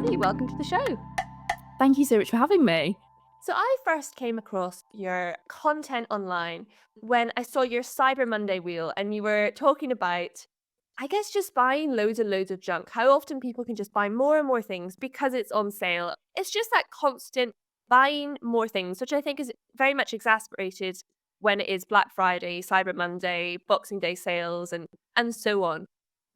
Abbie, welcome to the show. Thank you so much for having me. So I first came across your content online when I saw your Cyber Monday wheel and you were talking about, I guess, just buying loads and loads of junk. How often people can just buy more and more things because it's on sale. It's just that constant buying more things, which I think is very much exasperated when it is Black Friday, Cyber Monday, Boxing Day sales, and so on.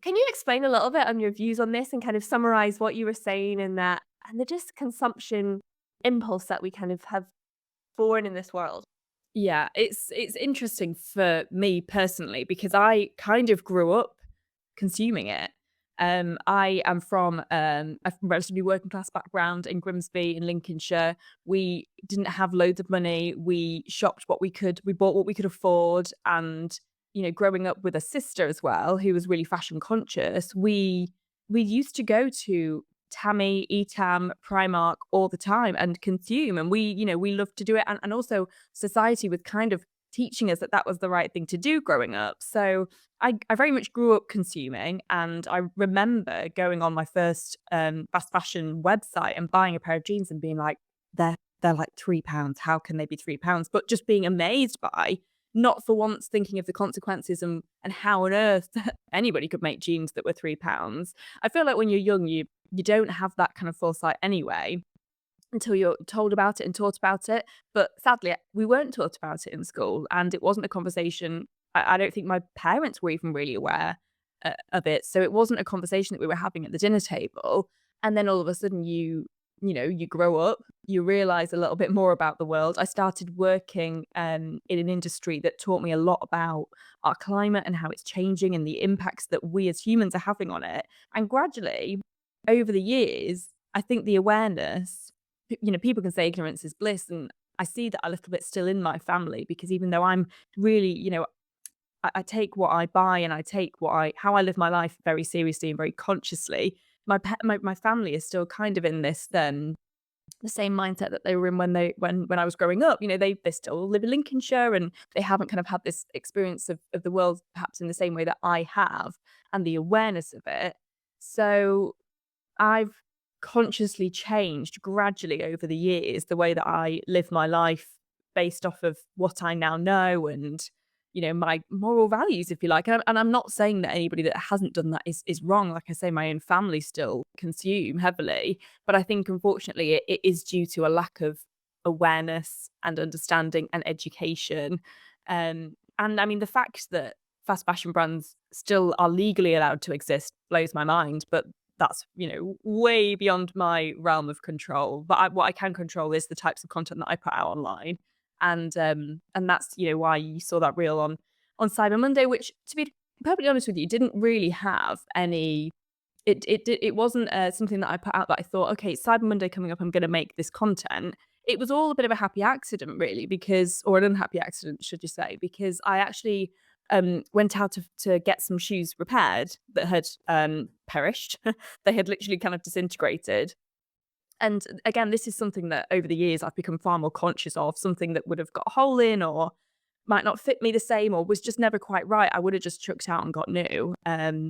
Can you explain a little bit on your views on this and kind of summarize what you were saying in that and the just consumption impulse that we kind of have born in this world? Yeah, it's interesting for me personally because I kind of grew up consuming it. I am from a relatively working class background in Grimsby in Lincolnshire. We didn't have loads of money. We shopped what we could. We bought what we could afford. And growing up with a sister as well, who was really fashion conscious, we used to go to Tammy, Etam, Primark all the time and consume. And we loved to do it. And also society was kind of teaching us that that was the right thing to do growing up. So I very much grew up consuming, and I remember going on my first fast fashion website and buying a pair of jeans and being like, they're like £3. How can they be £3? But just being amazed by, not for once thinking of the consequences and how on earth anybody could make jeans that were £3. I feel like when you're young, you don't have that kind of foresight anyway until you're told about it and taught about it. But sadly, we weren't taught about it in school, and it wasn't a conversation. I don't think my parents were even really aware of it. So it wasn't a conversation that we were having at the dinner table. And then all of a sudden, you grow up, you realize a little bit more about the world. I started working in an industry that taught me a lot about our climate and how it's changing and the impacts that we as humans are having on it. And gradually, over the years, I think the awareness, people can say ignorance is bliss. And I see that a little bit still in my family, because even though I'm really, I take what I buy and I take how I live my life very seriously and very consciously. My family is still kind of in this the same mindset that they were in when I was growing up. They still live in Lincolnshire, and they haven't kind of had this experience of the world perhaps in the same way that I have, and the awareness of it. So I've consciously changed gradually over the years the way that I live my life based off of what I now know and my moral values, if you like. And I'm not saying that anybody that hasn't done that is wrong. Like I say, my own family still consume heavily, but I think unfortunately it is due to a lack of awareness and understanding and education. And I mean, the fact that fast fashion brands still are legally allowed to exist blows my mind, but that's, way beyond my realm of control. But what I can control is the types of content that I put out online. And that's, why you saw that reel on Cyber Monday, which, to be perfectly honest with you, didn't really have any. It wasn't something that I put out that I thought, okay, Cyber Monday coming up, I'm going to make this content. It was all a bit of a happy accident, really, or an unhappy accident, should you say, because I actually went out to get some shoes repaired that had perished. They had literally kind of disintegrated. And again, this is something that over the years I've become far more conscious of. Something that would have got a hole in, or might not fit me the same, or was just never quite right, I would have just chucked out and got new,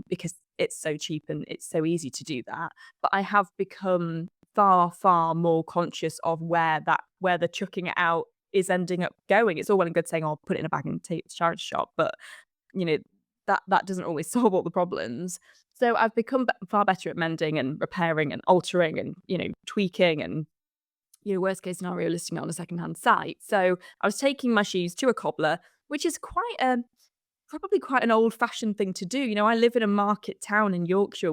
because it's so cheap and it's so easy to do that. But I have become far, far more conscious of where the chucking it out is ending up going. It's all well and good saying, "Oh, put it in a bag and take it to charity shop," but you know that doesn't always solve all the problems. So I've become far better at mending and repairing and altering and tweaking and worst case scenario, listing it on a secondhand site. So I was taking my shoes to a cobbler, which is probably quite an old-fashioned thing to do. I live in a market town in Yorkshire.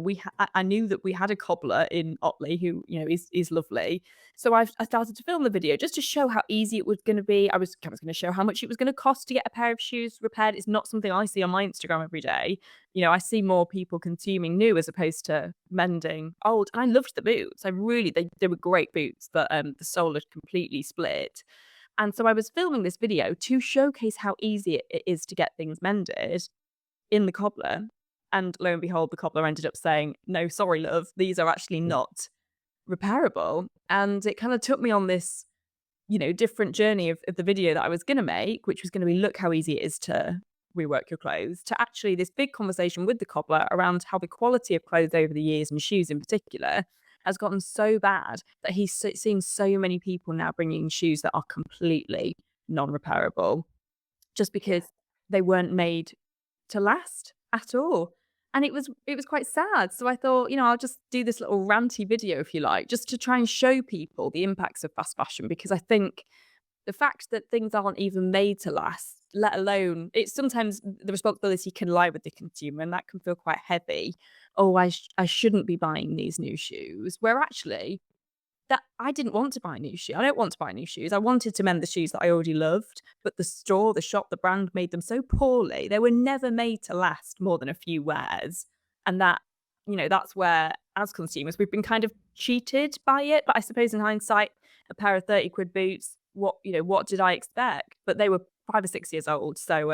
I knew that we had a cobbler in Otley who, is lovely. So I started to film the video just to show how easy it was going to be. I was going to show how much it was going to cost to get a pair of shoes repaired. It's not something I see on my Instagram every day. I see more people consuming new as opposed to mending old. And I loved the boots. They were great boots, but the sole had completely split. And so I was filming this video to showcase how easy it is to get things mended in the cobbler. And lo and behold, the cobbler ended up saying, "No, sorry, love, these are actually not repairable." And it kind of took me on this, different journey of the video that I was going to make, which was going to be, look how easy it is to rework your clothes, to actually this big conversation with the cobbler around how the quality of clothes over the years, and shoes in particular, has gotten so bad that seeing so many people now bringing shoes that are completely non-repairable just Yeah. because they weren't made to last at all. And it was quite sad. So I thought, I'll just do this little ranty video, if you like, just to try and show people the impacts of fast fashion, because I think the fact that things aren't even made to last, let alone it's sometimes the responsibility can lie with the consumer, and that can feel quite heavy. Oh, I shouldn't be buying these new shoes. Where actually that I didn't want to buy new shoes. I don't want to buy new shoes. I wanted to mend the shoes that I already loved, but the store, the shop, the brand made them so poorly. They were never made to last more than a few wears. And that's where, as consumers, we've been kind of cheated by it. But I suppose in hindsight, a pair of 30 quid boots, what did I expect? But they were 5 or 6 years old. So,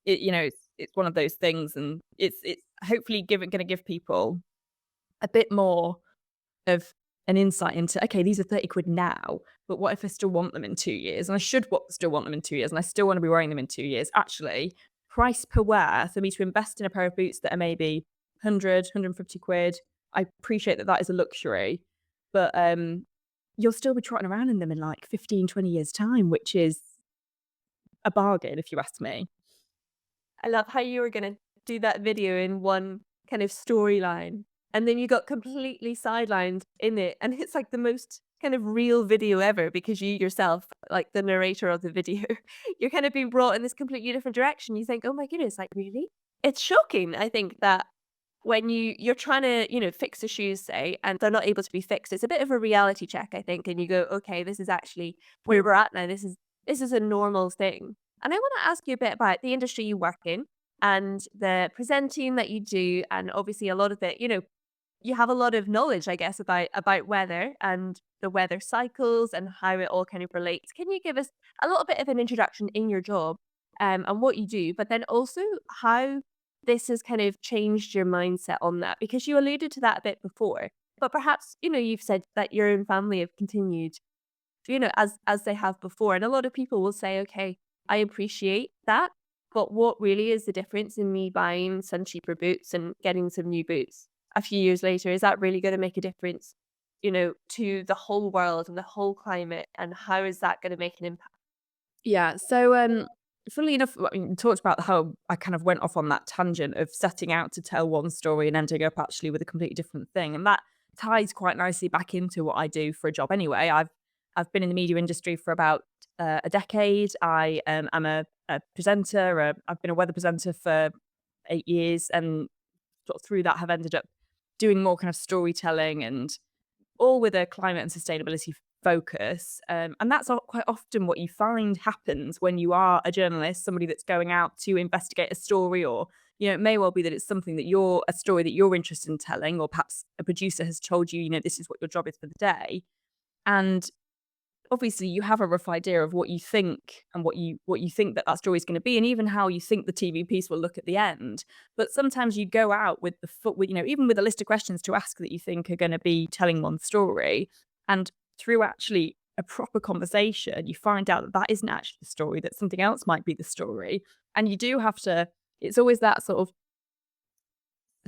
it's one of those things. And it's hopefully going to give people a bit more of an insight into, okay, these are 30 quid now, but what if I still want them in 2 years? And I should still want them in 2 years, and I still want to be wearing them in 2 years. Actually, price per wear for me to invest in a pair of boots that are maybe 100, quid. I appreciate that that is a luxury, but you'll still be trotting around in them in like 15, 20 years' time, which is a bargain, if you ask me. I love how you were gonna do that video in one kind of storyline, and then you got completely sidelined in it, and it's like the most kind of real video ever because you yourself, like the narrator of the video, you're kind of being brought in this completely different direction. You think, "Oh my goodness, like really?" It's shocking, I think, that when you're trying to, fix the shoes, say, and they're not able to be fixed, it's a bit of a reality check, I think, and you go, "Okay, this is actually where we're at now. This is a normal thing." And I want to ask you a bit about the industry you work in and the presenting that you do. And obviously, a lot of it, you have a lot of knowledge, I guess, about weather and the weather cycles and how it all kind of relates. Can you give us a little bit of an introduction in your job and what you do, but then also how this has kind of changed your mindset on that? Because you alluded to that a bit before, but perhaps, you've said that your own family have continued as they have before. And a lot of people will say, okay, I appreciate that, but what really is the difference in me buying some cheaper boots and getting some new boots a few years later? Is that really going to make a difference, to the whole world and the whole climate? And how is that going to make an impact? Yeah. So, funnily enough, I mean, we talked about how I kind of went off on that tangent of setting out to tell one story and ending up actually with a completely different thing, and that ties quite nicely back into what I do for a job. Anyway, I've been in the media industry for about a decade. I am a presenter. I've been a weather presenter for 8 years, and sort of through that have ended up doing more kind of storytelling and all with a climate and sustainability focus. And that's quite often what you find happens when you are a journalist, somebody that's going out to investigate a story, or it may well be that it's something that you're a story that you're interested in telling, or perhaps a producer has told you, this is what your job is for the day. And obviously you have a rough idea of what you think and what you think that story is going to be, and even how you think the TV piece will look at the end. But sometimes you go out with the foot with even with a list of questions to ask that you think are going to be telling one story, and through actually a proper conversation you find out that that isn't actually the story, that something else might be the story. And you do have to, it's always that sort of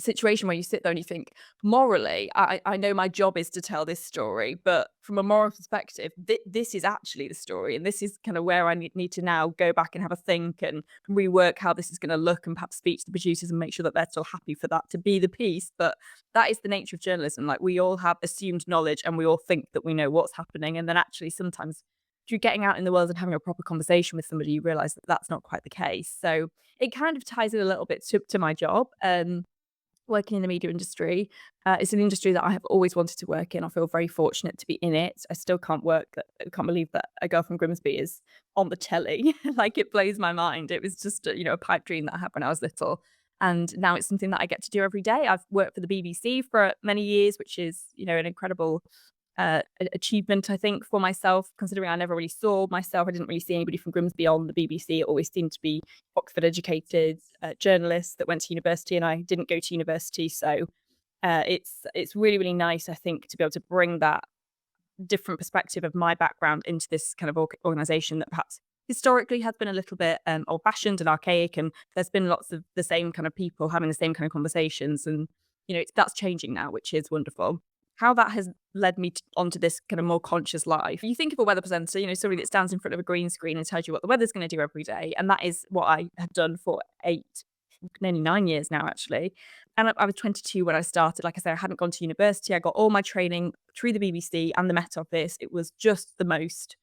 situation where you sit there and you think, morally, I know my job is to tell this story, but from a moral perspective, this is actually the story. And this is kind of where I need to now go back and have a think and rework how this is going to look, and perhaps speak to the producers and make sure that they're still happy for that to be the piece. But that is the nature of journalism. Like, we all have assumed knowledge and we all think that we know what's happening. And then actually sometimes through getting out in the world and having a proper conversation with somebody, you realize that that's not quite the case. So it kind of ties in a little bit to my job. Working in the media industry. It's an industry that I have always wanted to work in. I feel very fortunate to be in it. I still can't believe that a girl from Grimsby is on the telly. Like, it blows my mind. It was just a pipe dream that I had when I was little. And now it's something that I get to do every day. I've worked for the BBC for many years, which is, an incredible achievement, I think, for myself, considering I never really saw myself. I didn't really see anybody from Grimsby on the BBC. It always seemed to be Oxford educated journalists that went to university, and I didn't go to university. So it's really, really nice, I think, to be able to bring that different perspective of my background into this kind of organisation that perhaps historically has been a little bit old fashioned and archaic, and there's been lots of the same kind of people having the same kind of conversations, and that's changing now, which is wonderful. how that has led me onto this kind of more conscious life. You think of a weather presenter, somebody that stands in front of a green screen and tells you what the weather's going to do every day. And that is what I have done for nearly 9 years now, actually. And I was 22 when I started. Like I said, I hadn't gone to university. I got all my training through the BBC and the Met Office. It was just the most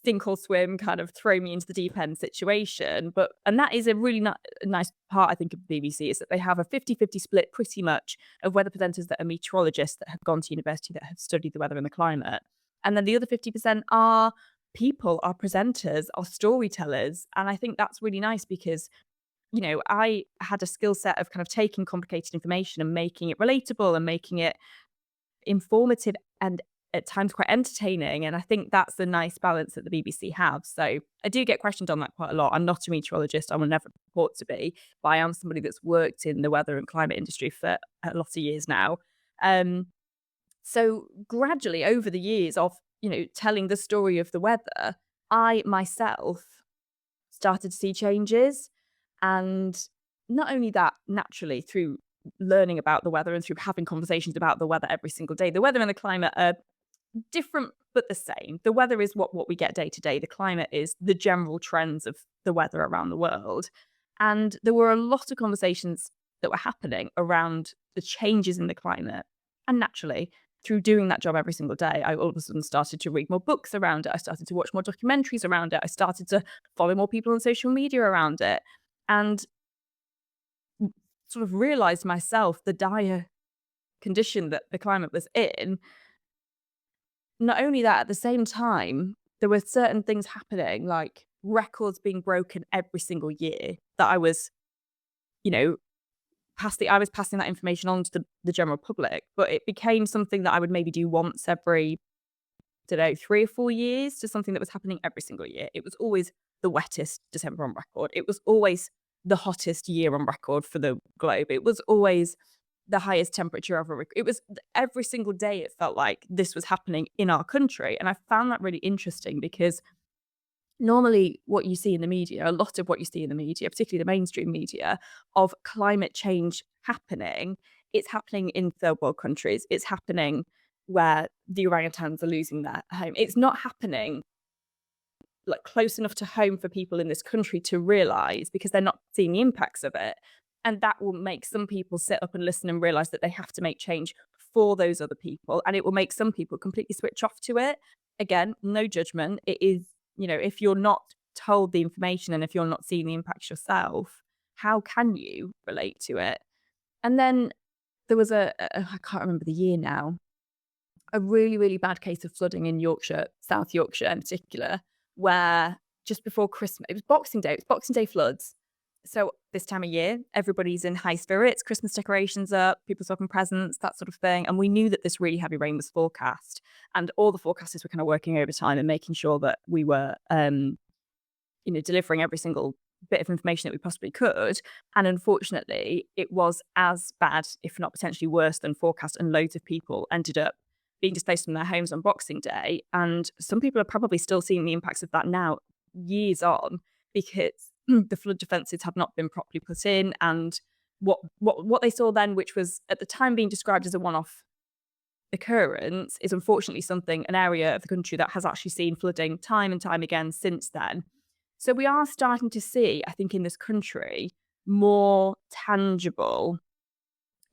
sink or swim, kind of throw me into the deep end situation. And that is a really nice part, I think, of the BBC, is that they have a 50-50 split pretty much of weather presenters that are meteorologists that have gone to university, that have studied the weather and the climate. And then the other 50% are people, are presenters, are storytellers. And I think that's really nice because I had a skill set of kind of taking complicated information and making it relatable and making it informative and at times quite entertaining. And I think that's the nice balance that the BBC have. So I do get questioned on that quite a lot. I'm not a meteorologist. I will never purport to be, but I am somebody that's worked in the weather and climate industry for a lot of years now. So gradually over the years of, telling the story of the weather, I myself started to see changes. And not only that, naturally, through learning about the weather and through having conversations about the weather every single day, the weather and the climate are different but the same. The weather is what we get day to day. The climate is the general trends of the weather around the world. And there were a lot of conversations that were happening around the changes in the climate. And naturally, through doing that job every single day, I all of a sudden started to read more books around it. I started to watch more documentaries around it. I started to follow more people on social media around it. And sort of realized myself the dire condition that the climate was in. Not only that, at the same time, there were certain things happening, like records being broken every single year that I was, you know, I was passing that information on to the general public, but it became something that I would maybe do once every, I don't know, 3 or 4 years, to something that was happening every single year. It was always the wettest December on record. It was always the hottest year on record for the globe. It was always the highest temperature ever. It was every single day it felt like this was happening in our country. And I found that really interesting because normally what you see in the media, a lot of what you see in the media, particularly the mainstream media, of climate change happening, it's happening in third world countries. It's happening where the orangutans are losing their home. It's not happening like close enough to home for people in this country to realize, because they're not seeing the impacts of it. And that will make some people sit up and listen and realize that they have to make change for those other people. And it will make some people completely switch off to it. Again, no judgment. It is, if you're not told the information and if you're not seeing the impacts yourself, how can you relate to it? And then there was I can't remember the year now, a really, really bad case of flooding in Yorkshire, South Yorkshire in particular, where just before Christmas, it was Boxing Day floods. So this time of year, everybody's in high spirits, Christmas decorations up, people swapping presents, that sort of thing. And we knew that this really heavy rain was forecast. And all the forecasters were kind of working overtime and making sure that we were, delivering every single bit of information that we possibly could. And unfortunately, it was as bad, if not potentially worse than forecast. And loads of people ended up being displaced from their homes on Boxing Day. And some people are probably still seeing the impacts of that now, years on, because the flood defences have not been properly put in. And what they saw then, which was at the time being described as a one-off occurrence, is unfortunately an area of the country that has actually seen flooding time and time again since then. So we are starting to see, I think, in this country, more tangible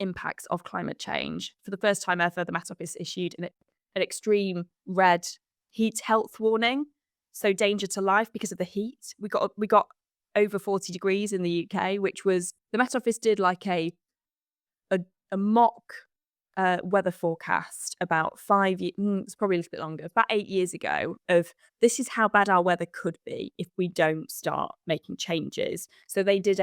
impacts of climate change. For the first time ever, the Met Office issued an extreme red heat health warning. So danger to life because of the heat. We got over 40 degrees in the UK, which was, the Met Office did like a mock weather forecast about it's probably a little bit longer, about 8 years ago, of this is how bad our weather could be if we don't start making changes. So they did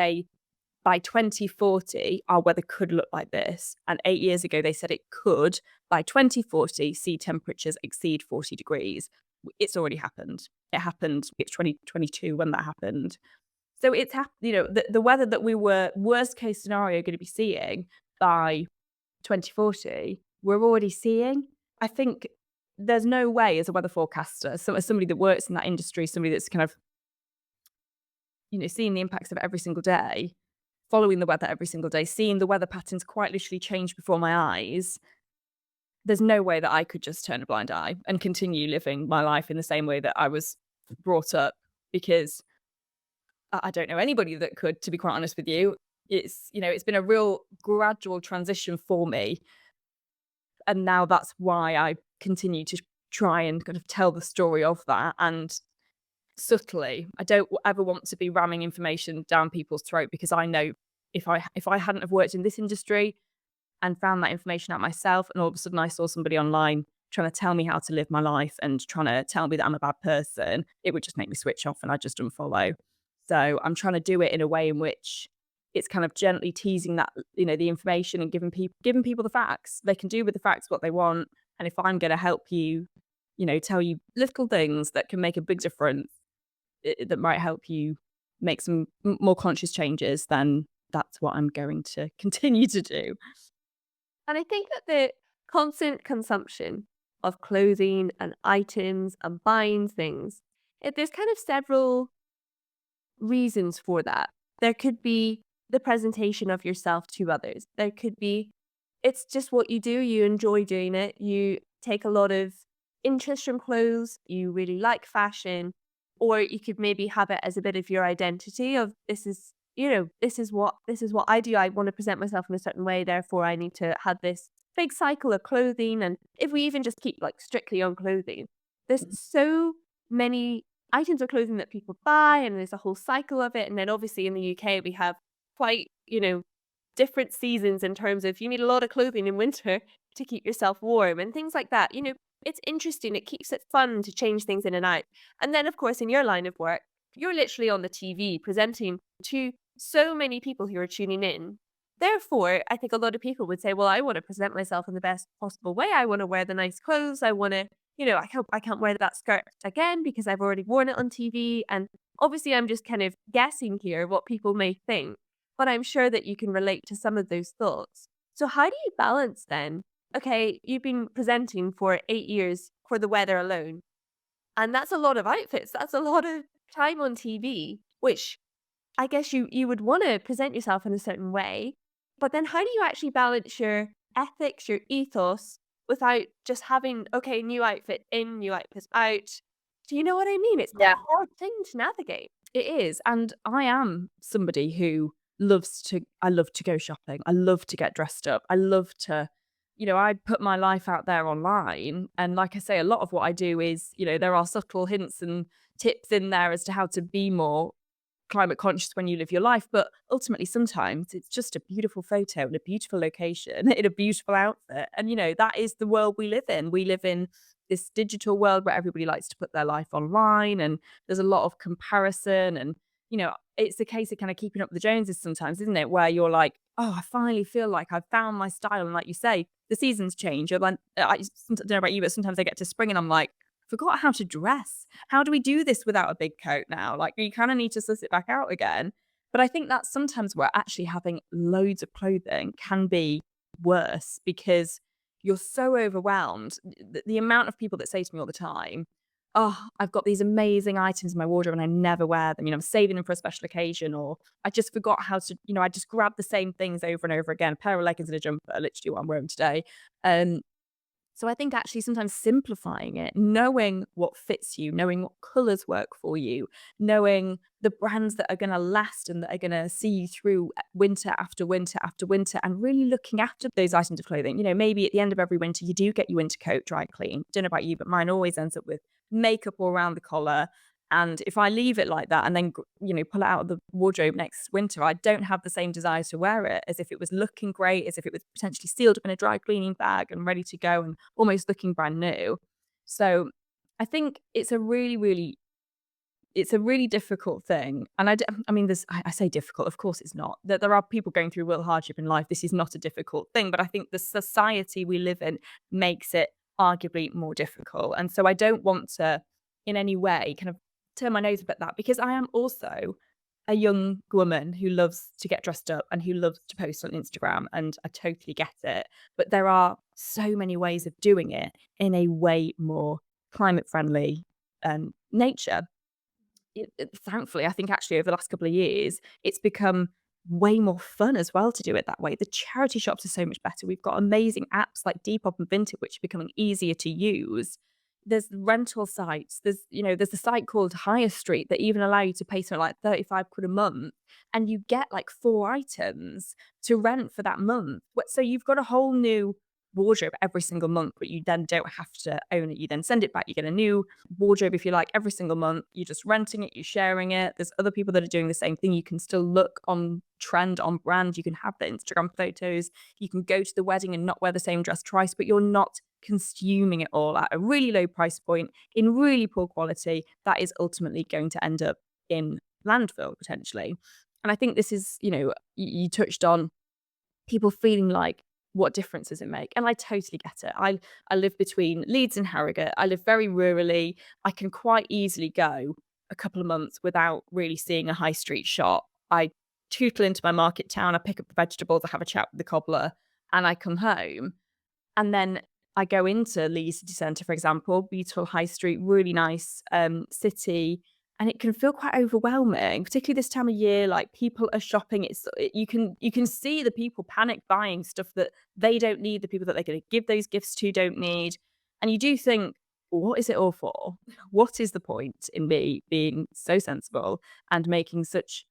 by 2040, our weather could look like this. And 8 years ago, they said it could, by 2040, see temperatures exceed 40 degrees. It's already happened. It happened, it's 2022 when that happened. So it's the weather that we were worst case scenario going to be seeing by 2040, we're already seeing. I think there's no way as a weather forecaster, so as somebody that works in that industry, somebody that's kind of, seeing the impacts of it every single day, following the weather every single day, seeing the weather patterns quite literally change before my eyes, there's no way that I could just turn a blind eye and continue living my life in the same way that I was brought up, because I don't know anybody that could, to be quite honest with you. It's been a real gradual transition for me, and now that's why I continue to try and kind of tell the story of that, and subtly. I don't ever want to be ramming information down people's throat, because I know if I hadn't have worked in this industry and found that information out myself, and all of a sudden I saw somebody online trying to tell me how to live my life and trying to tell me that I'm a bad person, it would just make me switch off and I just unfollow. So I'm trying to do it in a way in which it's kind of gently teasing that, the information, and giving people the facts. They can do with the facts what they want. And if I'm going to help you, tell you little things that can make a big difference, that might help you make some more conscious changes, then that's what I'm going to continue to do. And I think that the constant consumption of clothing and items and buying things, there's kind of several reasons for that. There could be the presentation of yourself to others. There could be it's just what you do, you enjoy doing it. You take a lot of interest from clothes, you really like fashion, or you could maybe have it as a bit of your identity of this is what I do. I want to present myself in a certain way, therefore I need to have this big cycle of clothing. And if we even just keep like strictly on clothing, there's so many items of clothing that people buy, and there's a whole cycle of it. And then obviously in the UK we have quite, different seasons in terms of you need a lot of clothing in winter to keep yourself warm and things like that. It's interesting. It keeps it fun to change things in and out. And then, of course, in your line of work, you're literally on the TV presenting to so many people who are tuning in. Therefore, I think a lot of people would say, well, I want to present myself in the best possible way. I want to wear the nice clothes. I want to, I can't wear that skirt again because I've already worn it on TV. And obviously, I'm just kind of guessing here what people may think, but I'm sure that you can relate to some of those thoughts. So how do you balance then? Okay, you've been presenting for 8 years for the weather alone, and that's a lot of outfits. That's a lot of time on TV, which I guess you would want to present yourself in a certain way. But then how do you actually balance your ethics, your ethos, without just having, okay, new outfit in, new outfit out? Do you know what I mean? It's quite Yeah. a hard thing to navigate. It is, and I am somebody who I love to go shopping. I love to get dressed up. I love to, I put my life out there online, and like I say, a lot of what I do is, there are subtle hints and tips in there as to how to be more climate conscious when you live your life, but ultimately sometimes it's just a beautiful photo in a beautiful location in a beautiful outfit. And that is the world we live in. We live in this digital world where everybody likes to put their life online, and there's a lot of comparison, and it's a case of kind of keeping up with the Joneses sometimes, isn't it? Where you're like, oh, I finally feel like I've found my style. And like you say, the seasons change. You're like, I don't know about you, but sometimes I get to spring and I'm like, forgot how to dress. How do we do this without a big coat now? Like, you kind of need to suss it back out again. But I think that's sometimes where actually having loads of clothing can be worse, because you're so overwhelmed. The amount of people that say to me all the time, oh, I've got these amazing items in my wardrobe and I never wear them. I'm saving them for a special occasion, or I just forgot how to, I just grab the same things over and over again, a pair of leggings and a jumper, literally what I'm wearing today. So I think actually sometimes simplifying it, knowing what fits you, knowing what colors work for you, knowing the brands that are going to last and that are going to see you through winter after winter after winter, and really looking after those items of clothing. Maybe at the end of every winter, you do get your winter coat dry clean. Don't know about you, but mine always ends up with makeup all around the collar. And if I leave it like that and then, pull it out of the wardrobe next winter, I don't have the same desire to wear it as if it was looking great, as if it was potentially sealed up in a dry cleaning bag and ready to go and almost looking brand new. So I think it's a really difficult thing. And I mean, I say difficult, of course it's not. That there are people going through real hardship in life. This is not a difficult thing, but I think the society we live in makes it arguably more difficult. And so I don't want to in any way kind of turn my nose up at that, because I am also a young woman who loves to get dressed up and who loves to post on Instagram, and I totally get it. But there are so many ways of doing it in a way more climate friendly nature. Thankfully, I think actually over the last couple of years, it's become way more fun as well to do it that way. The charity shops are so much better. We've got amazing apps like Depop and Vinted, which are becoming easier to use. There's rental sites. There's a site called Hire Street that even allow you to pay something like 35 quid a month, and you get like 4 items to rent for that month. So you've got a whole new wardrobe every single month, but you then don't have to own it. You then send it back. You get a new wardrobe if you like every single month. You're just renting it, you're sharing it. There's other people that are doing the same thing. You can still look on trend, on brand. You can have the Instagram photos. You can go to the wedding and not wear the same dress twice, but you're not consuming it all at a really low price point in really poor quality that is ultimately going to end up in landfill potentially. And I think this is, you touched on people feeling like, what difference does it make? And I totally get it. I live between Leeds and Harrogate. I live very rurally. I can quite easily go a couple of months without really seeing a high street shop. I tootle into my market town, I pick up the vegetables, I have a chat with the cobbler, and I come home. And then I go into Leeds City Centre, for example, beautiful high street, really nice city, and it can feel quite overwhelming, particularly this time of year. Like, people are shopping. You can see the people panic buying stuff that they don't need, the people that they're going to give those gifts to don't need, and you do think, what is it all for? What is the point in me being so sensible and making such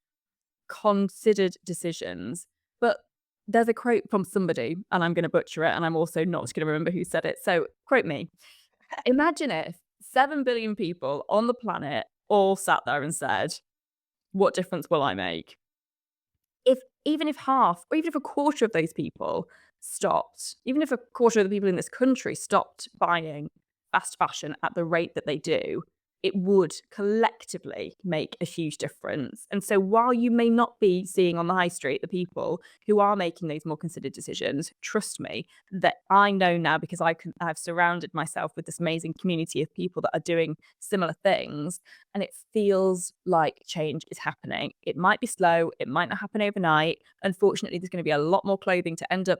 considered decisions? But there's a quote from somebody, and I'm going to butcher it, and I'm also not going to remember who said it. So, quote me. Imagine if 7 billion people on the planet all sat there and said, what difference will I make? If even if half or even if a quarter of those people stopped, even if a quarter of the people in this country stopped buying fast fashion at the rate that they do, it would collectively make a huge difference. And so while you may not be seeing on the high street the people who are making those more considered decisions, trust me that I know now, because I've surrounded myself with this amazing community of people that are doing similar things, and it feels like change is happening. It might be slow, it might not happen overnight. Unfortunately, there's going to be a lot more clothing to end up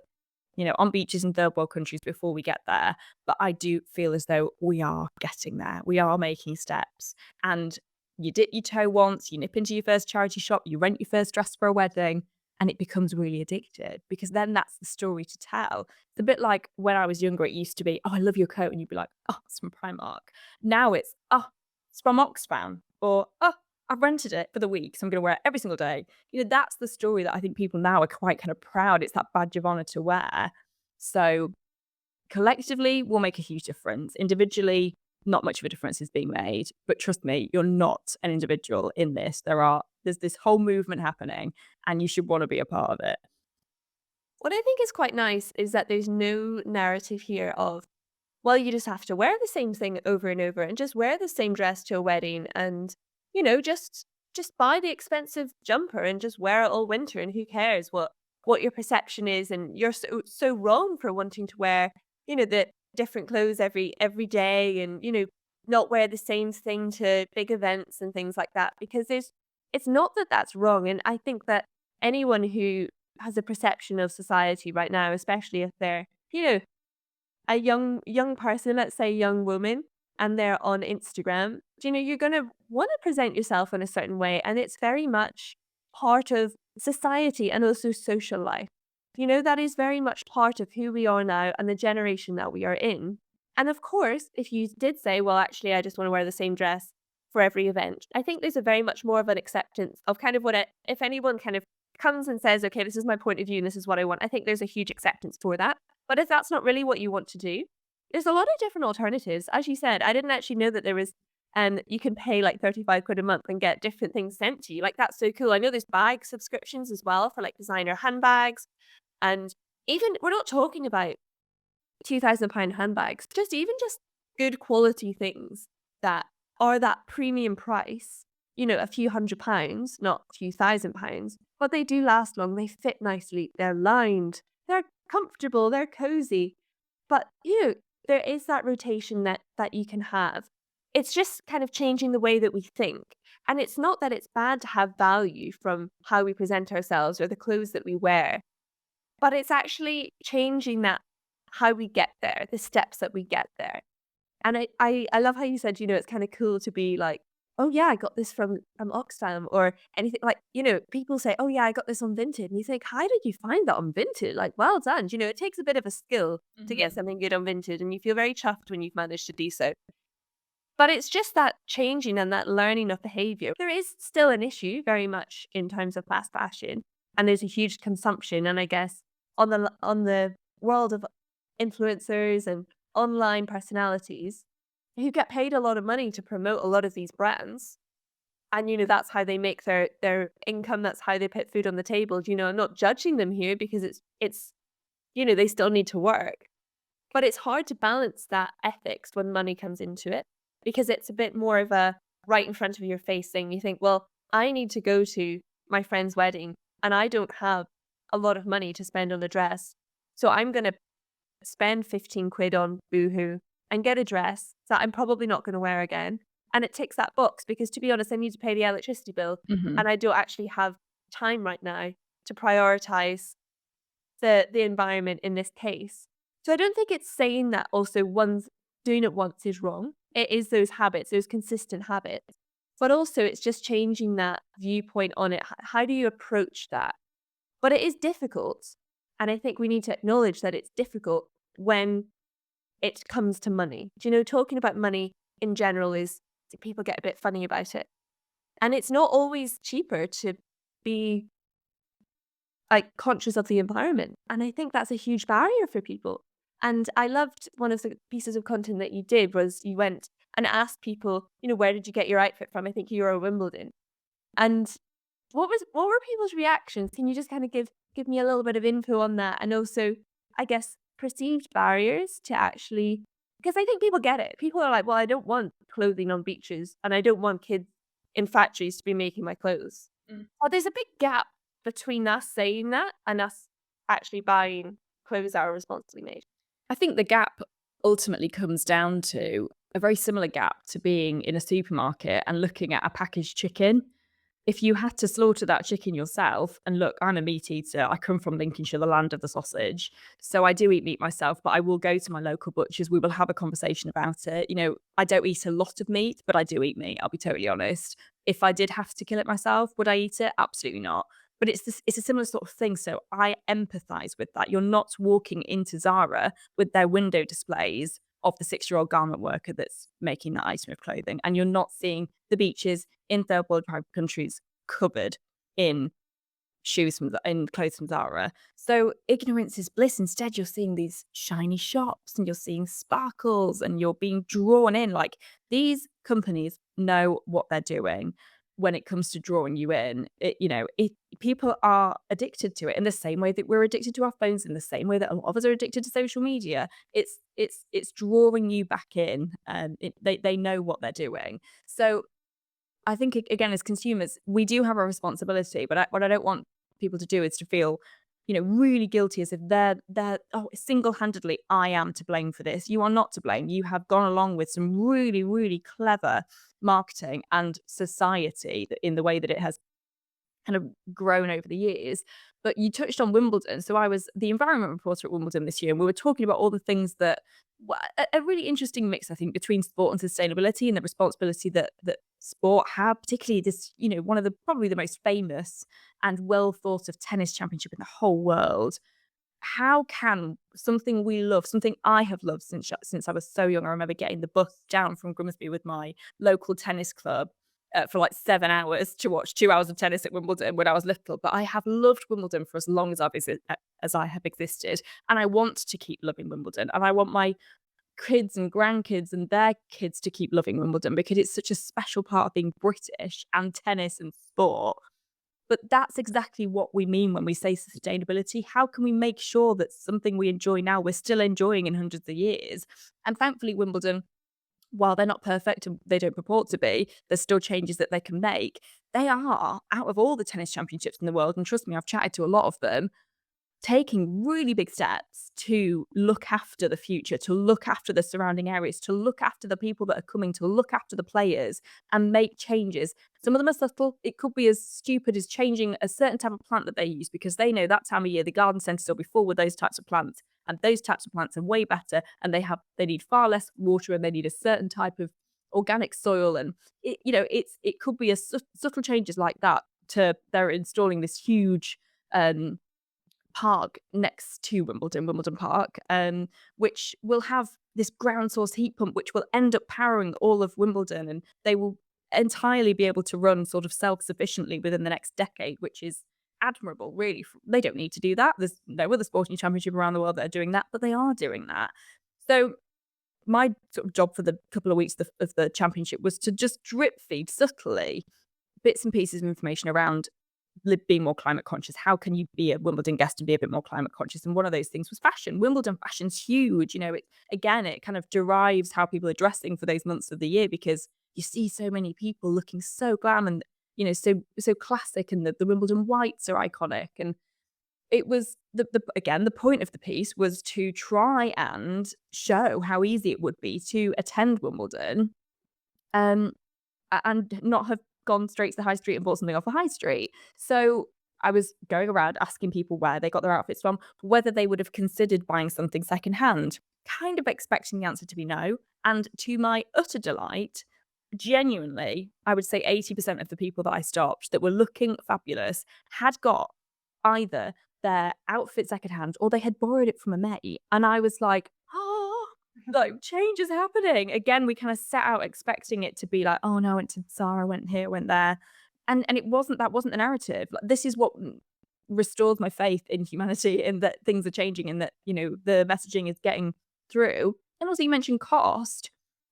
on beaches in third world countries before we get there. But I do feel as though we are getting there. We are making steps. And you dip your toe once, you nip into your first charity shop, you rent your first dress for a wedding, and it becomes really addicted, because then that's the story to tell. It's a bit like when I was younger, it used to be, oh, I love your coat. And you'd be like, oh, it's from Primark. Now it's, oh, it's from Oxfam. Or, oh, I've rented it for the week, so I'm going to wear it every single day. That's the story that I think people now are quite kind of proud. It's that badge of honor to wear. So collectively, we'll make a huge difference. Individually, not much of a difference is being made. But trust me, you're not an individual in this. There's this whole movement happening, and you should want to be a part of it. What I think is quite nice is that there's no narrative here of, well, you just have to wear the same thing over and over and just wear the same dress to a wedding and, just buy the expensive jumper and just wear it all winter, and who cares what your perception is, and you're so wrong for wanting to wear, the different clothes every day, and, not wear the same thing to big events and things like that, because it's not that that's wrong. And I think that anyone who has a perception of society right now, especially if they're, a young person, let's say young woman, and they're on Instagram, you're gonna wanna present yourself in a certain way, and it's very much part of society and also social life. That is very much part of who we are now and the generation that we are in. And of course, if you did say, well, actually, I just wanna wear the same dress for every event, I think there's a very much more of an acceptance of kind of if anyone kind of comes and says, okay, this is my point of view and this is what I want, I think there's a huge acceptance for that. But if that's not really what you want to do, there's a lot of different alternatives. As you said, I didn't actually know that there was, you can pay like 35 quid a month and get different things sent to you. Like, that's so cool. I know there's bag subscriptions as well for like designer handbags. And even, we're not talking about £2,000 handbags, just good quality things that are that premium price, a few £100s, not a few £1,000s, but they do last long. They fit nicely. They're lined. They're comfortable. They're cozy. But, there is that rotation that you can have. It's just kind of changing the way that we think. And it's not that it's bad to have value from how we present ourselves or the clothes that we wear, but it's actually changing that, how we get there, the steps that we get there. And I love how you said, it's kind of cool to be like "Oh, yeah, I got this from Oxfam," or anything like, people say, "Oh, yeah, I got this on Vinted," and you think, "How did you find that on Vinted? Like, well done." It takes a bit of a skill to get Mhm. something good on Vinted, and you feel very chuffed when you've managed to do so. But it's just that changing and that learning of behavior. There is still an issue very much in terms of fast fashion, and there's a huge consumption. And I guess on the world of influencers and online personalities who get paid a lot of money to promote a lot of these brands, and that's how they make their income. That's how they put food on the table. I'm not judging them here because it's they still need to work. But it's hard to balance that ethics when money comes into it because it's a bit more of a right in front of your face thing. You think, well, I need to go to my friend's wedding and I don't have a lot of money to spend on a dress. So I'm going to spend 15 quid on Boohoo and get a dress that I'm probably not going to wear again. And it ticks that box because, to be honest, I need to pay the electricity bill Mhm. and I don't actually have time right now to prioritize the environment in this case. So I don't think it's saying that also one's doing it once is wrong. It is those habits, those consistent habits. But also it's just changing that viewpoint on it. How do you approach that? But it is difficult. And I think we need to acknowledge that it's difficult when it comes to money. Talking about money in general is people get a bit funny about it. And it's not always cheaper to be like, conscious of the environment, and I think that's a huge barrier for people, and I loved one of the pieces of content that you did was you went and asked people, "Where did you get your outfit from?" I think you were at Wimbledon, and what were people's reactions? Can you just kinda give me a little bit of info on that? And also, I guess, perceived barriers to actually because I think people get it. People are like, "Well, I don't want clothing on beaches, and I don't want kids in factories to be making my clothes." Mm. Well, there's a big gap between us saying that and us actually buying clothes that are responsibly made. I think the gap ultimately comes down to a very similar gap to being in a supermarket and looking at a packaged chicken. If you had to slaughter that chicken yourself, and look, I'm a meat eater. I come from Lincolnshire, the land of the sausage. So I do eat meat myself, but I will go to my local butchers. We will have a conversation about it. I don't eat a lot of meat, but I do eat meat. I'll be totally honest. If I did have to kill it myself, would I eat it? Absolutely not. But it's a similar sort of thing. So I empathize with that. You're not walking into Zara with their window displays of the 6-year-old garment worker that's making that item of clothing. And you're not seeing the beaches in third world countries covered in in clothes from Zara. So ignorance is bliss. Instead, you're seeing these shiny shops and you're seeing sparkles and you're being drawn in. Like, these companies know what they're doing when it comes to drawing you in. People are addicted to it in the same way that we're addicted to our phones, in the same way that a lot of us are addicted to social media. It's drawing you back in, and they know what they're doing. So I think again, as consumers, we do have a responsibility, but what I don't want people to do is to feel, really guilty as if they're single handedly, I am to blame for this. You are not to blame. You have gone along with some really really clever marketing and society in the way that it has kind of grown over the years. But you touched on Wimbledon. So I was the environment reporter at Wimbledon this year, and we were talking about all the things that a really interesting mix, I think, between sport and sustainability and the responsibility that sport have, particularly this, one of the probably the most famous and well thought of tennis championship in the whole world. How can something we love, something I have loved since I was so young. I remember getting the bus down from Grimsby with my local tennis club for like 7 hours to watch 2 hours of tennis at Wimbledon when I was little. But I have loved Wimbledon for as long as as I have existed, and I want to keep loving Wimbledon, and I want my kids and grandkids and their kids to keep loving Wimbledon because it's such a special part of being British and tennis and sport. But that's exactly what we mean when we say sustainability. How can we make sure that something we enjoy now, we're still enjoying in hundreds of years? And thankfully, Wimbledon, while they're not perfect and they don't purport to be, there's still changes that they can make. They are, out of all the tennis championships in the world, and trust me, I've chatted to a lot of them, taking really big steps to look after the future, to look after the surrounding areas, to look after the people that are coming, to look after the players and make changes. Some of them are subtle. It could be as stupid as changing a certain type of plant that they use because they know that time of year the garden centres will be full with those types of plants. And those types of plants are way better and they need far less water and they need a certain type of organic soil, and it could be as subtle changes like that to they're installing this huge um park next to Wimbledon Park, which will have this ground source heat pump, which will end up powering all of Wimbledon, and they will entirely be able to run sort of self sufficiently within the next decade, which is admirable. Really, they don't need to do that. There's no other sporting championship around the world that are doing that, but they are doing that. So my sort of job for the couple of weeks of the championship was to just drip feed subtly bits and pieces of information around being more climate conscious. How can you be a Wimbledon guest and be a bit more climate conscious? And one of those things was fashion. Wimbledon fashion's huge. It kind of derives how people are dressing for those months of the year, because you see so many people looking so glam and so classic, and the Wimbledon whites are iconic. And it was the point of the piece was to try and show how easy it would be to attend Wimbledon, um, and not have gone straight to the high street and bought something off the high street. So I was going around asking people where they got their outfits from, whether they would have considered buying something secondhand, kind of expecting the answer to be no. And to my utter delight, genuinely, I would say 80% of the people that I stopped that were looking fabulous had got either their outfit secondhand or they had borrowed it from a mate. And I was like, oh, like change is happening. Again, we kind of set out expecting it to be like, oh no, I went to Zara, went here, went there. And it wasn't, that wasn't the narrative. Like, this is what restores my faith in humanity, in that things are changing and that, the messaging is getting through. And also you mentioned cost,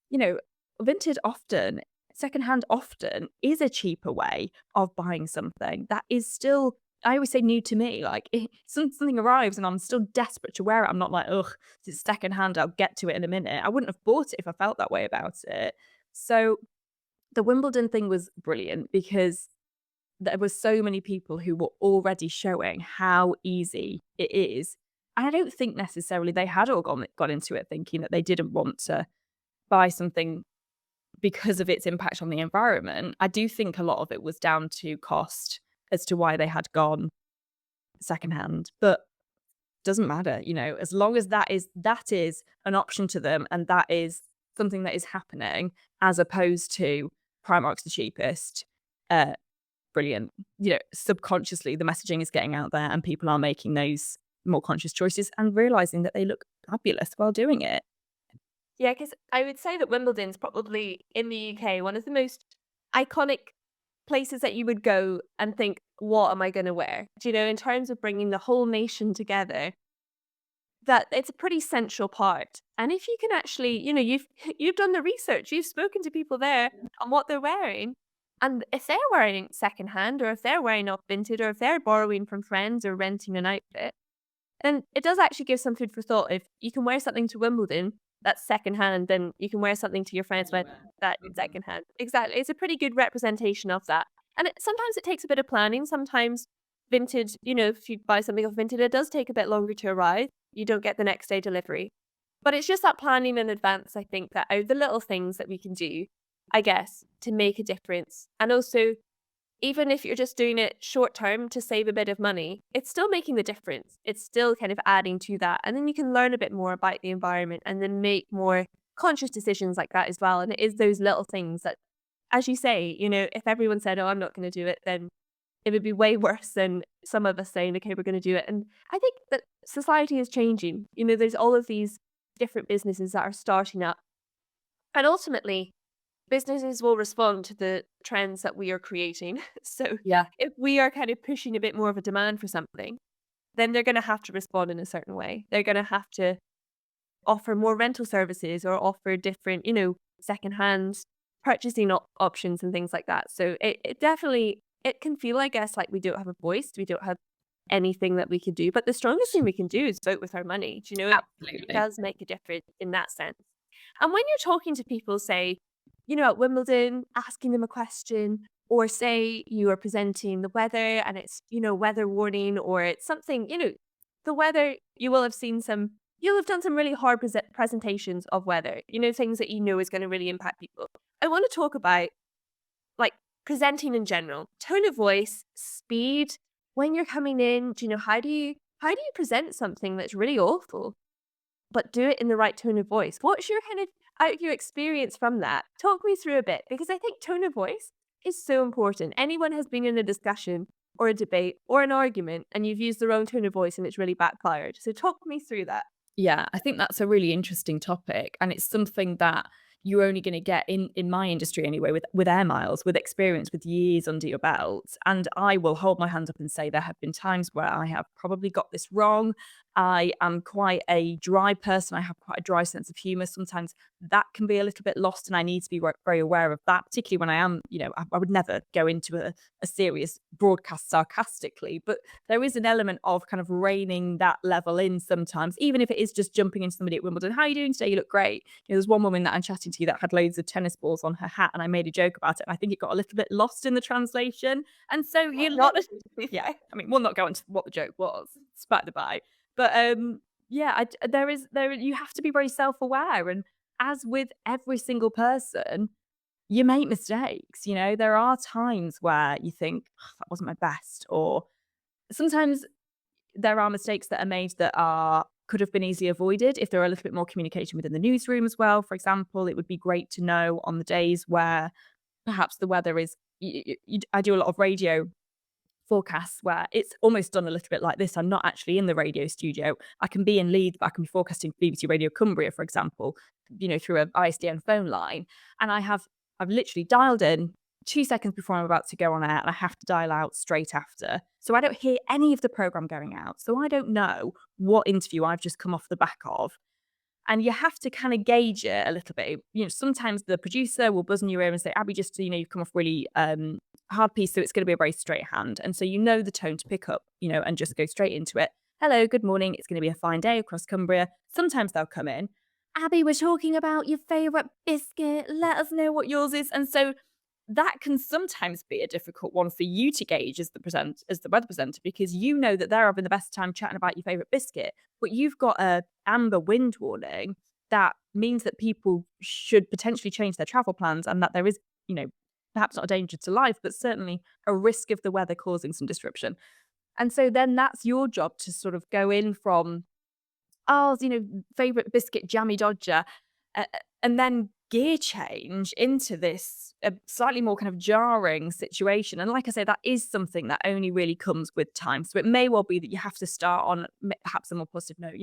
you know, vintage often, secondhand often is a cheaper way of buying something that is still, I always say, new to me. Like, something arrives and I'm still desperate to wear it. I'm not like, ugh, it's secondhand, I'll get to it in a minute. I wouldn't have bought it if I felt that way about it. So the Wimbledon thing was brilliant because there were so many people who were already showing how easy it is. And I don't think necessarily they had all got into it thinking that they didn't want to buy something because of its impact on the environment. I do think a lot of it was down to cost as to why they had gone secondhand, but doesn't matter, as long as that is an option to them and that is something that is happening, as opposed to Primark's the cheapest. Brilliant. Subconsciously the messaging is getting out there and people are making those more conscious choices and realizing that they look fabulous while doing it. Yeah, because I would say that Wimbledon's probably, in the UK, one of the most iconic places that you would go and think, "What am I gonna wear?" Do you know, in terms of bringing the whole nation together, that it's a pretty central part. And if you can actually, you've done the research, you've spoken to people there on what they're wearing, and if they're wearing secondhand, or if they're wearing off vintage, or if they're borrowing from friends or renting an outfit, then it does actually give some food for thought. If you can wear something to Wimbledon that's secondhand, then you can wear something to your friends when Anywhere. that is Mhm. secondhand. Exactly. It's a pretty good representation of that. And sometimes it takes a bit of planning. Sometimes vintage, if you buy something off vintage, it does take a bit longer to arrive. You don't get the next day delivery. But it's just that planning in advance, I think, that are the little things that we can do, I guess, to make a difference. And also, even if you're just doing it short term to save a bit of money, it's still making the difference. It's still kind of adding to that. And then you can learn a bit more about the environment and then make more conscious decisions like that as well. And it is those little things that, as you say, if everyone said, "Oh, I'm not going to do it," then it would be way worse than some of us saying, "Okay, we're going to do it." And I think that society is changing. There's all of these different businesses that are starting up. And ultimately, businesses will respond to the trends that we are creating. So Yeah. if we are kind of pushing a bit more of a demand for something, then they're going to have to respond in a certain way. They're going to have to offer more rental services or offer different, secondhand purchasing options and things like that. So it definitely, it can feel, I guess, like we don't have a voice. We don't have anything that we can do. But the strongest thing we can do is vote with our money. Do you know, it Absolutely. does make a difference in that sense. And when you're talking to people, say, at Wimbledon, asking them a question, or say you are presenting the weather and it's, weather warning, or it's something, the weather, you'll have done some really hard presentations of weather, things that is going to really impact people. I want to talk about, like, presenting in general, tone of voice, speed, when you're coming in, how do you present something that's really awful, but do it in the right tone of voice? What's your kind of out of your experience from that, talk me through a bit because I think tone of voice is so important. Anyone has been in a discussion or a debate or an argument and you've used the wrong tone of voice and it's really backfired. So talk me through that. Yeah, I think that's a really interesting topic, and it's something that you're only going to get in my industry anyway, with air miles, with experience, with years under your belt. And I will hold my hand up and say there have been times where I have probably got this wrong. I am quite a dry person. I have quite a dry sense of humor. Sometimes that can be a little bit lost, and I need to be very aware of that, particularly when I am, I would never go into a serious broadcast sarcastically, but there is an element of kind of reining that level in sometimes, even if it is just jumping into somebody at Wimbledon. How are you doing today? You look great. There's one woman that I'm chatting to that had loads of tennis balls on her hat, and I made a joke about it. And I think it got a little bit lost in the translation. And so Not necessarily yeah, fair. I mean, we'll not go into what the joke was, it's by the by. But yeah, there you have to be very self aware, and as with every single person, you make mistakes. There are times where you think, "Oh, that wasn't my best," or sometimes there are mistakes that are made that are could have been easily avoided if there were a little bit more communication within the newsroom as well. For example, it would be great to know on the days where perhaps the weather is. I do a lot of radio forecasts where it's almost done a little bit like this. I'm not actually in the radio studio. I can be in Leeds, but I can be forecasting for BBC Radio Cumbria, for example, through a ISDN phone line. And I've literally dialed in 2 seconds before I'm about to go on air, and I have to dial out straight after. So I don't hear any of the program going out. So I don't know what interview I've just come off the back of. And you have to kind of gauge it a little bit. Sometimes the producer will buzz in your ear and say, Abby, just, you've come off really hard piece, so it's going to be a very straight hand. And so the tone to pick up, and just go straight into it. Hello, good morning. It's going to be a fine day across Cumbria. Sometimes they'll come in. Abby, we're talking about your favourite biscuit. Let us know what yours is. And so that can sometimes be a difficult one for you to gauge as the weather presenter, because that they're having the best time chatting about your favourite biscuit, but you've got a amber wind warning that means that people should potentially change their travel plans, and that there is, perhaps not a danger to life, but certainly a risk of the weather causing some disruption. And so then that's your job to sort of go in from, oh, favorite biscuit jammy dodger, uh, and then gear change into this slightly more kind of jarring situation. And like I say, that is something that only really comes with time. So it may well be that you have to start on perhaps a more positive note.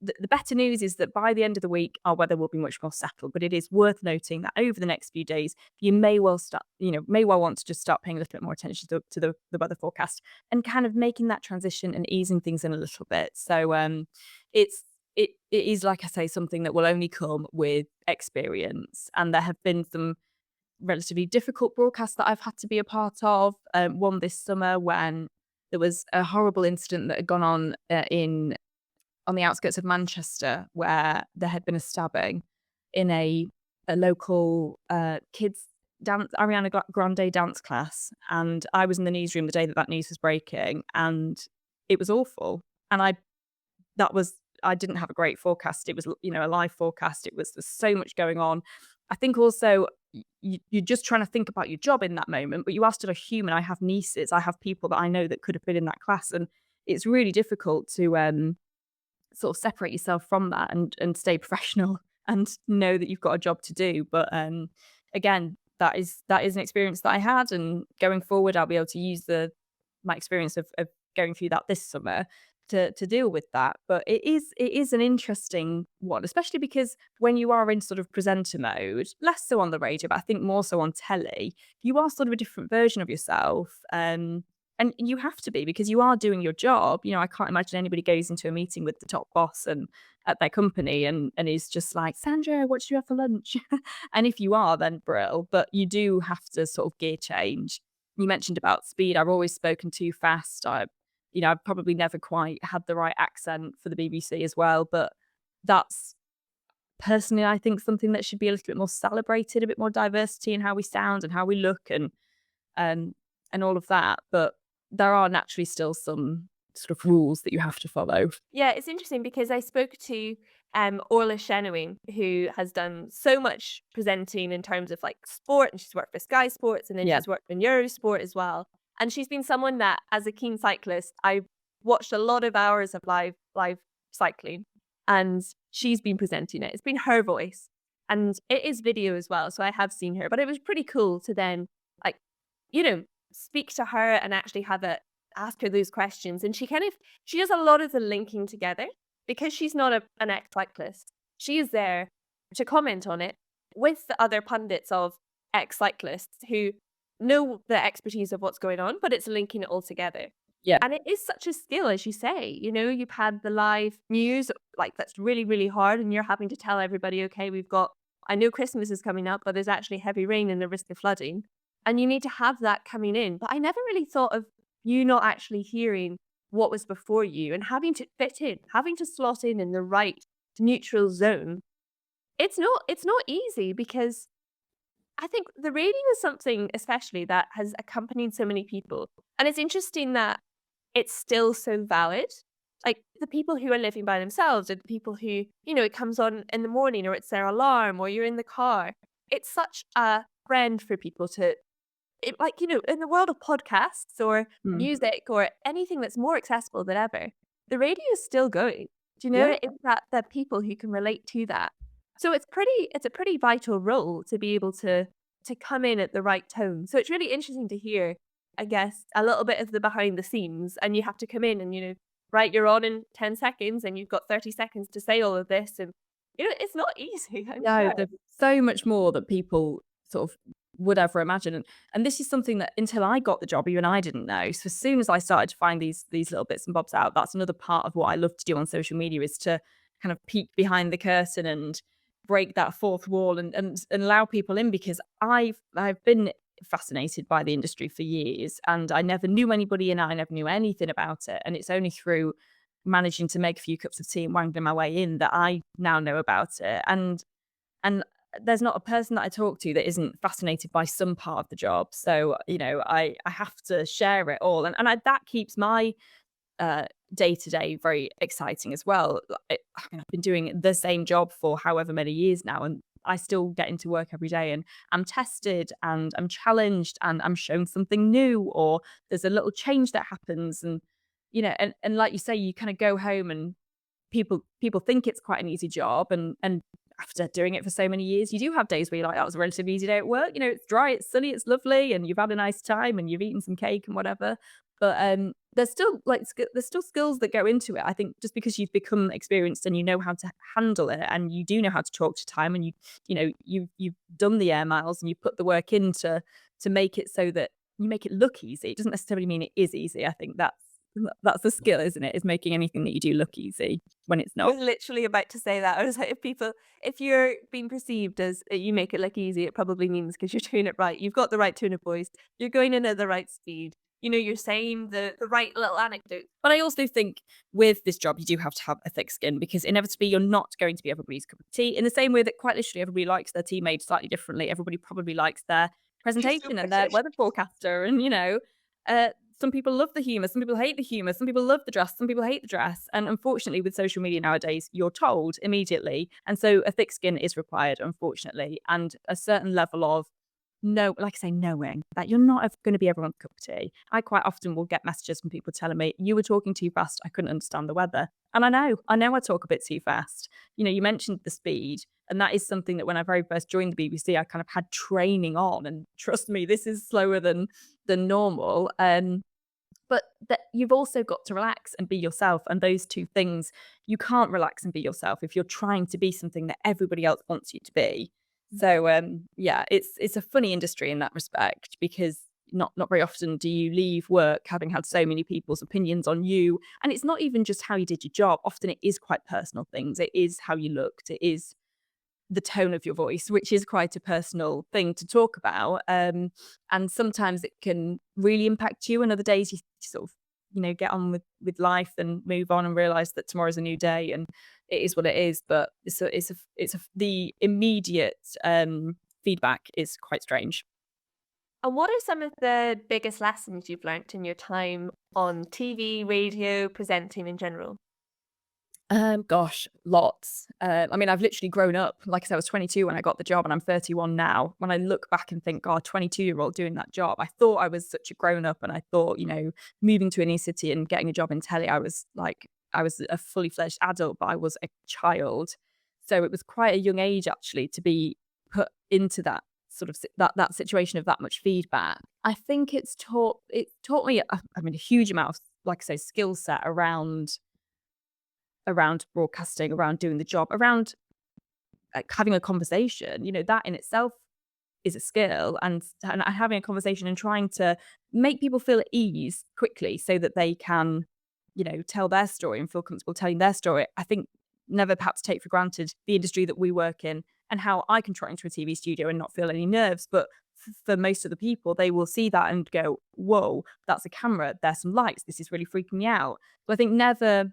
The better news is that by the end of the week, our weather will be much more settled. But it is worth noting that over the next few days, you may well want to just start paying a little bit more attention to the weather forecast, and kind of making that transition and easing things in a little bit. So it's it is, like I say, something that will only come with experience. And there have been some relatively difficult broadcasts that I've had to be a part of. One this summer when there was a horrible incident that had gone on on the outskirts of Manchester, where there had been a stabbing in a local kids dance Ariana Grande dance class, and I was in the newsroom the day that news was breaking, and it was awful. And I didn't have a great forecast. It was a live forecast. There's so much going on. I think also you're just trying to think about your job in that moment, but you are still a human. I have nieces. I have people that I know that could have been in that class, and it's really difficult to sort of separate yourself from that and stay professional and know that you've got a job to do. But again, that is an experience that I had, and going forward, I'll be able to use my experience of going through that this summer to deal with that. But it is an interesting one, especially because when you are in sort of presenter mode, less so on the radio, but I think more so on telly, you are sort of a different version of yourself. And you have to be, because you are doing your job. I can't imagine anybody goes into a meeting with the top boss and at their company and is just like, Sandra, what should you have for lunch? And if you are, then brill. But you do have to sort of gear change. You mentioned about speed. I've always spoken too fast. I've probably never quite had the right accent for the BBC as well. But that's personally, I think, something that should be a little bit more celebrated, a bit more diversity in how we sound and how we look um, and all of that. But there are naturally still some sort of rules that you have to follow. Yeah, it's interesting because I spoke to Orla Chenowing, who has done so much presenting in terms of like sport, and she's worked for Sky Sports, and then Yeah. she's worked in Eurosport as well. And she's been someone that, as a keen cyclist, I've watched a lot of hours of live cycling, and she's been presenting it. It's been her voice. And it is video as well, so I have seen her, but it was pretty cool to then, like, you know, speak to her and actually have a ask her those questions, and she does a lot of the linking together because she's not an ex-cyclist. She is there to comment on it with the other pundits of ex-cyclists who know the expertise of what's going on, but it's linking it all together. Yeah. And it is such a skill, as you say, you've had the live news, like, that's really, really hard, and you're having to tell everybody, "Okay, I know Christmas is coming up, but there's actually heavy rain and the risk of flooding." And you need to have that coming in. But I never really thought of you not actually hearing what was before you and having to fit in, having to slot in the right neutral zone. It's not easy because I think the radio is something especially that has accompanied so many people. And it's interesting that it's still so valid. Like the people who are living by themselves or the people who, it comes on in the morning or it's their alarm or you're in the car. It's such a friend for people to like, in the world of podcasts or Mm. music or anything that's more accessible than ever, the radio is still going. Do you Yeah. know? It's that the people who can relate to that. So it's a pretty vital role to be able to come in at the right tone. So it's really interesting to hear, I guess, a little bit of the behind the scenes and you have to come in and, right, you're on in 10 seconds and you've got 30 seconds to say all of this and it's not easy, I'm No, sure. there's so much more that people sort of would ever imagine, and this is something that until I got the job, even I didn't know. So as soon as I started to find these little bits and bobs out, that's another part of what I love to do on social media is to kind of peek behind the curtain and break that fourth wall and allow people in because I've been fascinated by the industry for years and I never knew anybody and I never knew anything about it. And it's only through managing to make a few cups of tea and wangling my way in that I now know about it. And there's not a person that I talk to that isn't fascinated by some part of the job. So, I have to share it all. And that keeps my day to day very exciting as well. I mean, I've been doing the same job for however many years now, and I still get into work every day and I'm tested and I'm challenged and I'm shown something new or there's a little change that happens. And like you say, you kind of go home and people think it's quite an easy job and after doing it for so many years, you do have days where you're like, "That was a relatively easy day at work." It's dry, it's sunny, it's lovely, and you've had a nice time and you've eaten some cake and whatever. But, there's still, there's still skills that go into it. I think just because you've become experienced and you know how to handle it and you do know how to talk to time and you've done the air miles and you put the work in to make it so that you make it look easy. It doesn't necessarily mean it is easy. I think that's the skill, isn't it? Is making anything that you do look easy when it's I not. was literally about to say that. I was like, if you're being perceived as you make it look easy, it probably means because you're doing it right. You've got the right tone of voice. You're going in at the right speed. You're saying the right little anecdote. But I also think with this job, you do have to have a thick skin because inevitably you're not going to be everybody's cup of tea. In the same way that quite literally everybody likes their tea made slightly differently. Everybody probably likes their You're so presentation and their British. weather forecaster. And, uh, some people love the humour, some people hate the humour, some people love the dress, some people hate the dress. And unfortunately, with social media nowadays, you're told immediately. And so a thick skin is required, unfortunately, and a certain level of no, like I say, knowing that you're not ever gonna be everyone's cup of tea. I quite often will get messages from people telling me, "You were talking too fast, I couldn't understand the weather." And I know I talk a bit too fast. You mentioned the speed, and that is something that when I very first joined the BBC, I kind of had training on, and trust me, this is slower than normal. But that you've also got to relax and be yourself, and those two things, you can't relax and be yourself if you're trying to be something that everybody else wants you to be. So, yeah, it's a funny industry in that respect because not very often do you leave work having had so many people's opinions on you, and it's not even just how you did your job. Often it is quite personal things. It is how you looked. It is the tone of your voice, which is quite a personal thing to talk about. And sometimes it can really impact you, and other days you sort of, get on with life and move on and realize that tomorrow's a new day and it is what it is. But the immediate feedback is quite strange. And what are some of the biggest lessons you've learnt in your time on TV, radio, presenting in general? Gosh, lots. I mean, I've literally grown up. Like I said, I was 22 when I got the job, and I'm 31 now. When I look back and think, God, 22-year-old doing that job, I thought I was such a grown up, and I thought, moving to a new city and getting a job in telly, I was a fully fledged adult, but I was a child. So it was quite a young age actually to be put into that sort of that situation of that much feedback. I think it taught me I mean a huge amount of, like I say, skill set around broadcasting, around doing the job, around like having a conversation. That in itself is a skill, and having a conversation and trying to make people feel at ease quickly so that they can, tell their story and feel comfortable telling their story. I think never perhaps take for granted the industry that we work in and how I can trot into a TV studio and not feel any nerves. But for most of the people, they will see that and go, whoa, that's a camera. There's some lights. This is really freaking me out. So I think never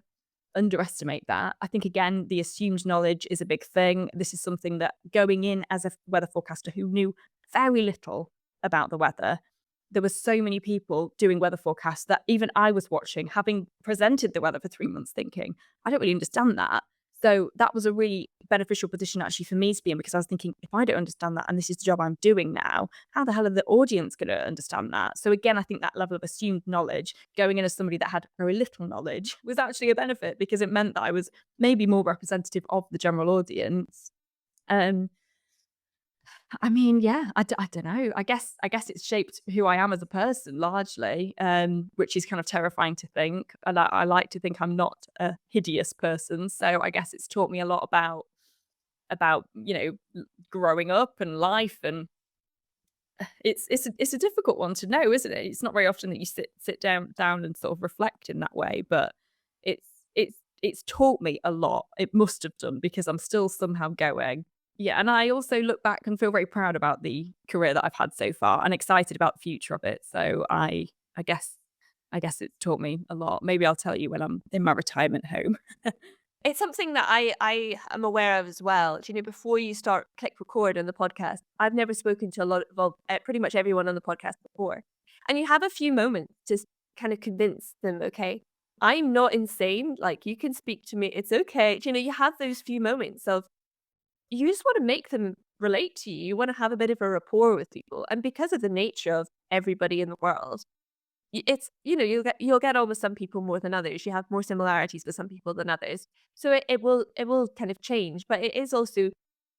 underestimate that. I think, again, the assumed knowledge is a big thing. This is something that going in as a weather forecaster who knew very little about the weather, there were so many people doing weather forecasts that even I was watching, having presented the weather for 3 months, thinking, I don't really understand that. So that was a really beneficial position actually for me to be in, because I was thinking, if I don't understand that and this is the job I'm doing now, how the hell are the audience going to understand that? So again, I think that level of assumed knowledge, going in as somebody that had very little knowledge, was actually a benefit, because it meant that I was maybe more representative of the general audience. Um, I mean, yeah, I don't know. I guess it's shaped who I am as a person largely, which is kind of terrifying to think. I like to think I'm not a hideous person, so I guess it's taught me a lot about growing up and life, and it's a difficult one to know, isn't it? It's not very often that you sit down and sort of reflect in that way, but it's it's taught me a lot. It must have done, because I'm still somehow going. Yeah, and I also look back and feel very proud about the career that I've had so far and excited about the future of it. So I guess it's taught me a lot. Maybe I'll tell you when I'm in my retirement home. It's something that I am aware of as well. Before you start click record on the podcast, I've never spoken to a lot of, well, pretty much everyone on the podcast before. And you have a few moments to kind of convince them, okay, I'm not insane. Like, you can speak to me. It's okay. You have those few moments of, you just want to make them relate to you. You want to have a bit of a rapport with people. And because of the nature of everybody in the world, it's, you'll get on with some people more than others. You have more similarities with some people than others. So it will kind of change, but it is also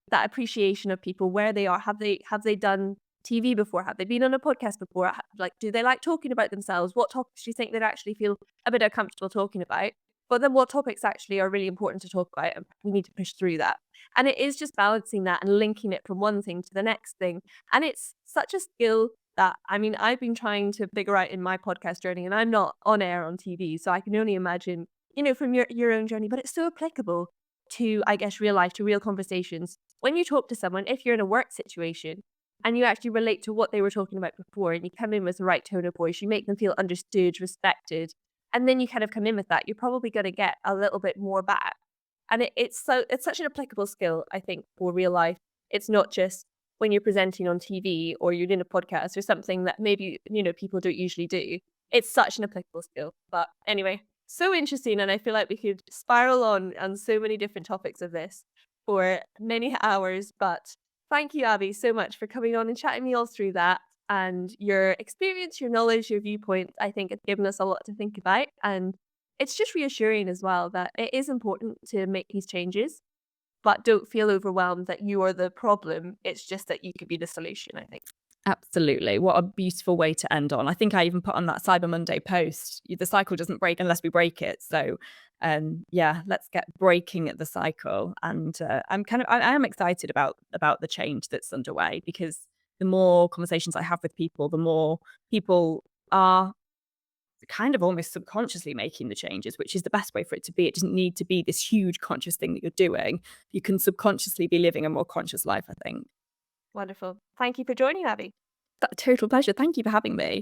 that appreciation of people, where they are. Have they done TV before? Have they been on a podcast before? Like, do they like talking about themselves? What topics do you think they'd actually feel a bit uncomfortable talking about? But then what topics actually are really important to talk about, and we need to push through that. And it is just balancing that and linking it from one thing to the next thing. And it's such a skill that, I mean, I've been trying to figure out in my podcast journey, and I'm not on air on TV, so I can only imagine, from your own journey, but it's so applicable to, I guess, real life, to real conversations. When you talk to someone, if you're in a work situation and you actually relate to what they were talking about before, and you come in with the right tone of voice, you make them feel understood, respected, and then you kind of come in with that, you're probably going to get a little bit more back. And it's such an applicable skill, I think, for real life. It's not just when you're presenting on TV or you're doing a podcast or something that maybe, people don't usually do. It's such an applicable skill. But anyway, so interesting. And I feel like we could spiral on so many different topics of this for many hours. But thank you, Abby, so much for coming on and chatting me all through that. And your experience, your knowledge, your viewpoint, I think it's given us a lot to think about. And it's just reassuring as well that it is important to make these changes, but don't feel overwhelmed that you are the problem. It's just that you could be the solution, I think. Absolutely. What a beautiful way to end on. I think I even put on that Cyber Monday post, the cycle doesn't break unless we break it. So, yeah, let's get breaking at the cycle. And I am excited about the change that's underway, because the more conversations I have with people, the more people are kind of almost subconsciously making the changes, which is the best way for it to be. It doesn't need to be this huge conscious thing that you're doing. You can subconsciously be living a more conscious life, I think. Wonderful. Thank you for joining, Abby. Total pleasure. Thank you for having me.